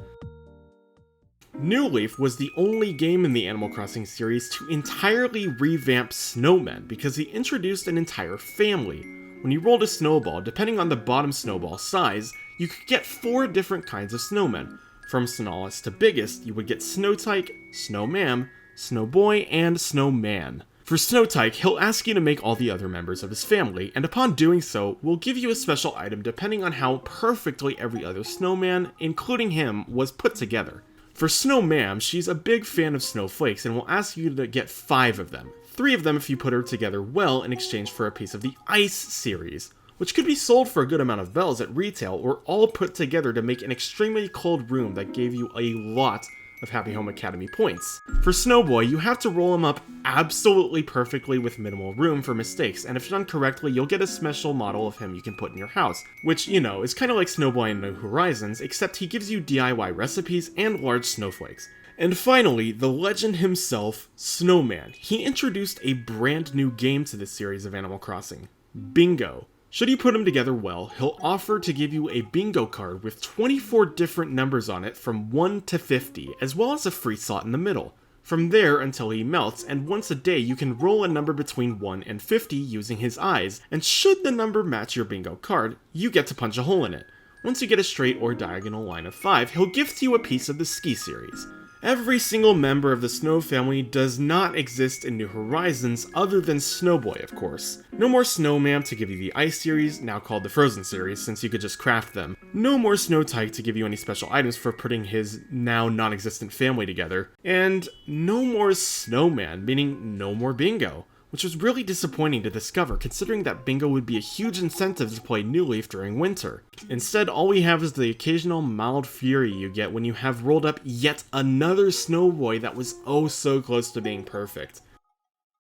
New Leaf was the only game in the Animal Crossing series to entirely revamp snowmen because he introduced an entire family. When you rolled a snowball, depending on the bottom snowball size, you could get 4 different kinds of snowmen. From smallest to biggest, you would get Snowtyke, Snowmam, Snowboy, and Snowman. For Snowtyke, he'll ask you to make all the other members of his family, and upon doing so, will give you a special item depending on how perfectly every other snowman, including him, was put together. For Snowmam, she's a big fan of snowflakes and will ask you to get 5 of them. 3 of them if you put her together well in exchange for a piece of the Ice series, which could be sold for a good amount of bells at retail or all put together to make an extremely cold room that gave you a lot of Happy Home Academy points. For Snowboy, you have to roll him up absolutely perfectly with minimal room for mistakes, and if done correctly, you'll get a special model of him you can put in your house, which, you know, is kinda like Snowboy in New Horizons, except he gives you DIY recipes and large snowflakes. And finally, the legend himself, Snowman. He introduced a brand new game to this series of Animal Crossing, Bingo. Should you put them together well, he'll offer to give you a bingo card with 24 different numbers on it from 1 to 50, as well as a free slot in the middle. From there until he melts, and once a day you can roll a number between 1 and 50 using his eyes, and should the number match your bingo card, you get to punch a hole in it. Once you get a straight or diagonal line of 5, he'll gift you a piece of the Ski series. Every single member of the Snow family does not exist in New Horizons other than Snowboy, of course. No more Snowman to give you the Ice series, now called the Frozen series, since you could just craft them. No more Snowtyke to give you any special items for putting his now non-existent family together. And no more Snowman, meaning no more Bingo, which was really disappointing to discover considering that Bingo would be a huge incentive to play New Leaf during winter. Instead, all we have is the occasional mild fury you get when you have rolled up yet another Snowboy that was oh so close to being perfect.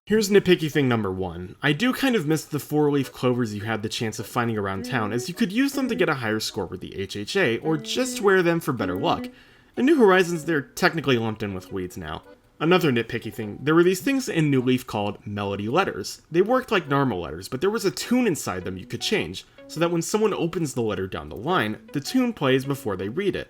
Here's nitpicky thing number 1. I do kind of miss the 4-leaf clovers you had the chance of finding around town, as you could use them to get a higher score with the HHA, or just wear them for better luck. In New Horizons, they're technically lumped in with weeds now. Another nitpicky thing, there were these things in New Leaf called melody letters. They worked like normal letters, but there was a tune inside them you could change, so that when someone opens the letter down the line, the tune plays before they read it.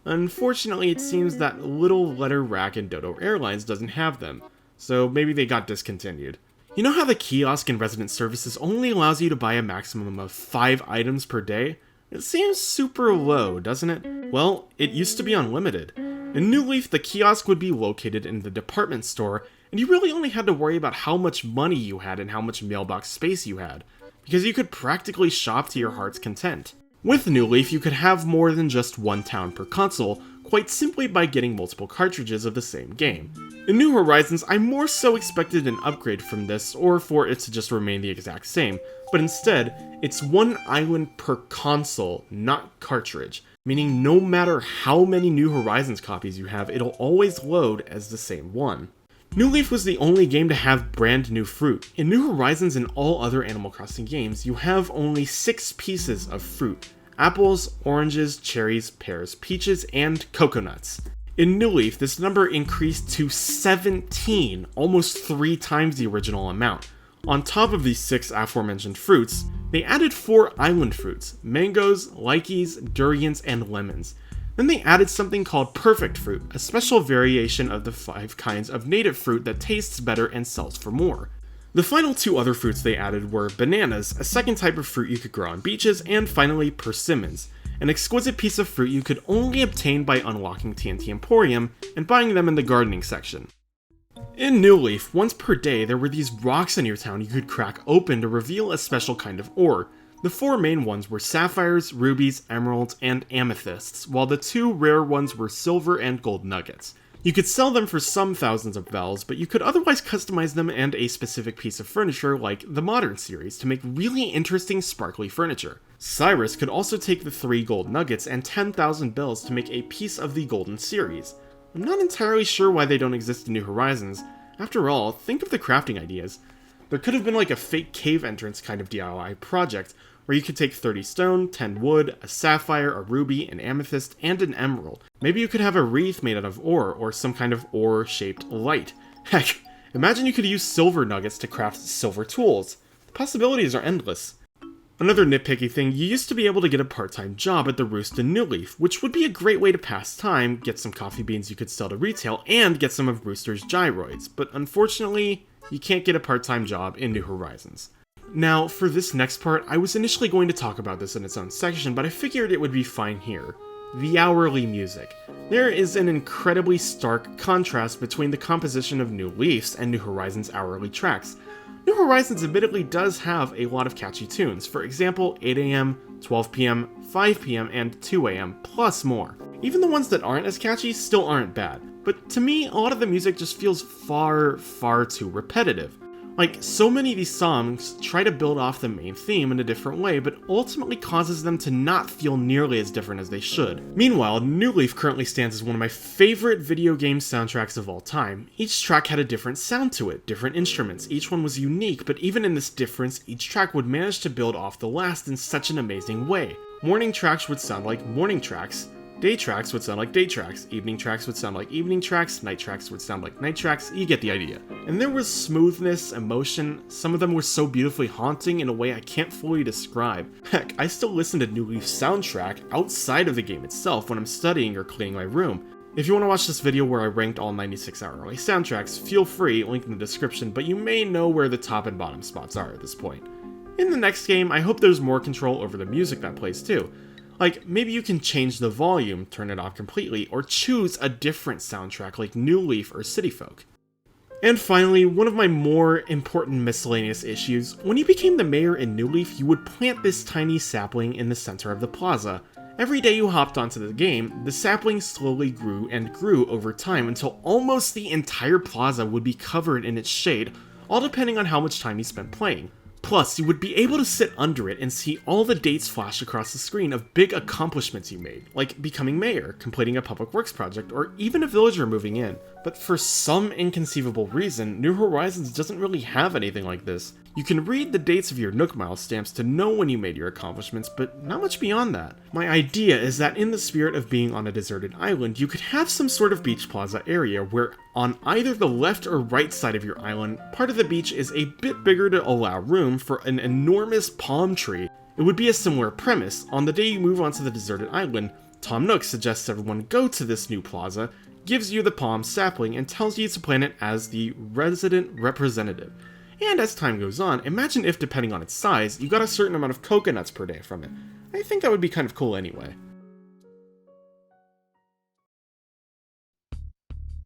Unfortunately, it seems that Little Letter Rack in Dodo Airlines doesn't have them, so maybe they got discontinued. You know how the kiosk in Resident Services only allows you to buy a maximum of 5 items per day? It seems super low, doesn't it? Well, it used to be unlimited. In New Leaf, the kiosk would be located in the department store, and you really only had to worry about how much money you had and how much mailbox space you had, because you could practically shop to your heart's content. With New Leaf, you could have more than just one town per console, quite simply by getting multiple cartridges of the same game. In New Horizons, I more so expected an upgrade from this, or for it to just remain the exact same, but instead, it's one island per console, not cartridge, meaning no matter how many New Horizons copies you have, it'll always load as the same one. New Leaf was the only game to have brand new fruit. In New Horizons and all other Animal Crossing games, you have only 6 pieces of fruit: apples, oranges, cherries, pears, peaches, and coconuts. In New Leaf, this number increased to 17, almost 3 times the original amount. On top of these 6 aforementioned fruits, they added 4 island fruits: mangoes, lychees, durians, and lemons. Then they added something called perfect fruit, a special variation of the 5 kinds of native fruit that tastes better and sells for more. The final 2 other fruits they added were bananas, a second type of fruit you could grow on beaches, and finally persimmons. an exquisite piece of fruit you could only obtain by unlocking TNT Emporium and buying them in the gardening section. In New Leaf, once per day there were these rocks in your town you could crack open to reveal a special kind of ore. The 4 main ones were sapphires, rubies, emeralds, and amethysts, while the 2 rare ones were silver and gold nuggets. You could sell them for some thousands of bells, but you could otherwise customize them and a specific piece of furniture like the Modern series to make really interesting sparkly furniture. Cyrus could also take the 3 gold nuggets and 10,000 bells to make a piece of the Golden series. I'm not entirely sure why they don't exist in New Horizons. After all, think of the crafting ideas. There could have been like a fake cave entrance kind of DIY project, where you could take 30 stone, 10 wood, a sapphire, a ruby, an amethyst, and an emerald. Maybe you could have a wreath made out of ore, or some kind of ore-shaped light. Heck, imagine you could use silver nuggets to craft silver tools. The possibilities are endless. Another nitpicky thing, you used to be able to get a part-time job at the Roost in New Leaf, which would be a great way to pass time, get some coffee beans you could sell to retail, and get some of Rooster's gyroids, but unfortunately, you can't get a part-time job in New Horizons. Now, for this next part, I was initially going to talk about this in its own section, but I figured it would be fine here. The hourly music. There is an incredibly stark contrast between the composition of New Leaf's and New Horizons' hourly tracks. New Horizons admittedly does have a lot of catchy tunes, for example 8 AM, 12 PM, 5 PM, and 2 AM, plus more. Even the ones that aren't as catchy still aren't bad, but to me, a lot of the music just feels far too repetitive. Like, so many of these songs try to build off the main theme in a different way, but ultimately causes them to not feel nearly as different as they should. Meanwhile, New Leaf currently stands as one of my favorite video game soundtracks of all time. Each track had a different sound to it, different instruments, each one was unique, but even in this difference, each track would manage to build off the last in such an amazing way. Morning tracks would sound like morning tracks, day tracks would sound like day tracks, evening tracks would sound like evening tracks, night tracks would sound like night tracks, you get the idea. And there was smoothness, emotion, some of them were so beautifully haunting in a way I can't fully describe. Heck, I still listen to New Leaf's soundtrack outside of the game itself when I'm studying or cleaning my room. If you want to watch this video where I ranked all 96 hourly soundtracks, feel free, link in the description, but you may know where the top and bottom spots are at this point. In the next game, I hope there's more control over the music that plays too. Like, maybe you can change the volume, turn it off completely, or choose a different soundtrack like New Leaf or City Folk. And finally, one of my more important miscellaneous issues, when you became the mayor in New Leaf, you would plant this tiny sapling in the center of the plaza. Every day you hopped onto the game, the sapling slowly grew and grew over time until almost the entire plaza would be covered in its shade, all depending on how much time you spent playing. Plus, you would be able to sit under it and see all the dates flash across the screen of big accomplishments you made, like becoming mayor, completing a public works project, or even a villager moving in. But for some inconceivable reason, New Horizons doesn't really have anything like this. You can read the dates of your Nook Mile stamps to know when you made your accomplishments, but not much beyond that. My idea is that in the spirit of being on a deserted island, you could have some sort of beach plaza area where on either the left or right side of your island, part of the beach is a bit bigger to allow room for an enormous palm tree. It would be a similar premise. On the day you move onto the deserted island, Tom Nook suggests everyone go to this new plaza, gives you the palm sapling, and tells you to plant it as the resident representative. And as time goes on, imagine if, depending on its size, you got a certain amount of coconuts per day from it. I think that would be kind of cool anyway.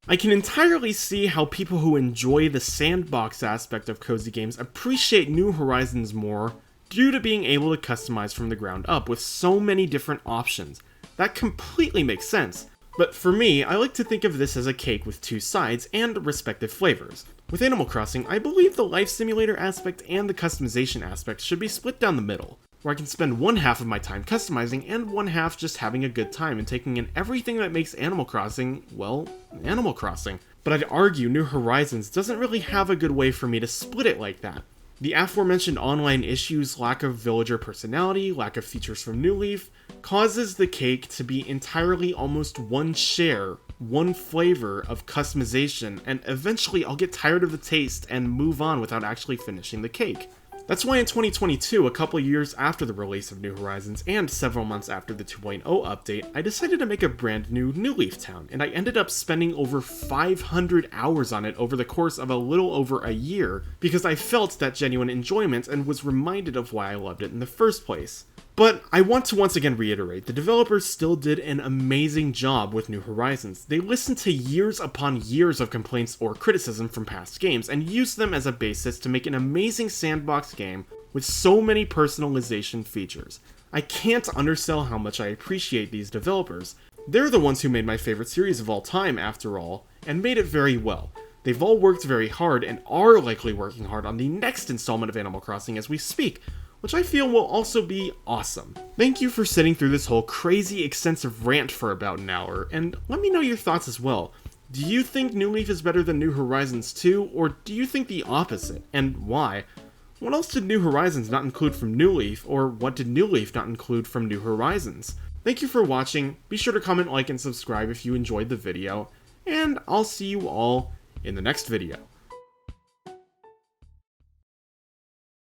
I can entirely see how people who enjoy the sandbox aspect of cozy games appreciate New Horizons more due to being able to customize from the ground up with so many different options. That completely makes sense. But for me, I like to think of this as a cake with 2 sides and respective flavors. With Animal Crossing, I believe the life simulator aspect and the customization aspect should be split down the middle, where I can spend one half of my time customizing and one half just having a good time and taking in everything that makes Animal Crossing, well, Animal Crossing. But I'd argue New Horizons doesn't really have a good way for me to split it like that. The aforementioned online issues, lack of villager personality, lack of features from New Leaf, causes the cake to be entirely almost one share, one flavor of customization, and eventually I'll get tired of the taste and move on without actually finishing the cake. That's why in 2022, a couple years after the release of New Horizons and several months after the 2.0 update, I decided to make a brand new New Leaf town, and I ended up spending over 500 hours on it over the course of a little over a year, because I felt that genuine enjoyment and was reminded of why I loved it in the first place. But I want to once again reiterate, the developers still did an amazing job with New Horizons. They listened to years upon years of complaints or criticism from past games, and used them as a basis to make an amazing sandbox game with so many personalization features. I can't undersell how much I appreciate these developers. They're the ones who made my favorite series of all time, after all, and made it very well. They've all worked very hard, and are likely working hard on the next installment of Animal Crossing as we speak, which I feel will also be awesome. Thank you for sitting through this whole crazy extensive rant for about an hour, and let me know your thoughts as well. Do you think New Leaf is better than New Horizons 2, or do you think the opposite, and why? What else did New Horizons not include from New Leaf, or what did New Leaf not include from New Horizons? Thank you for watching, be sure to comment, like, and subscribe if you enjoyed the video, and I'll see you all in the next video.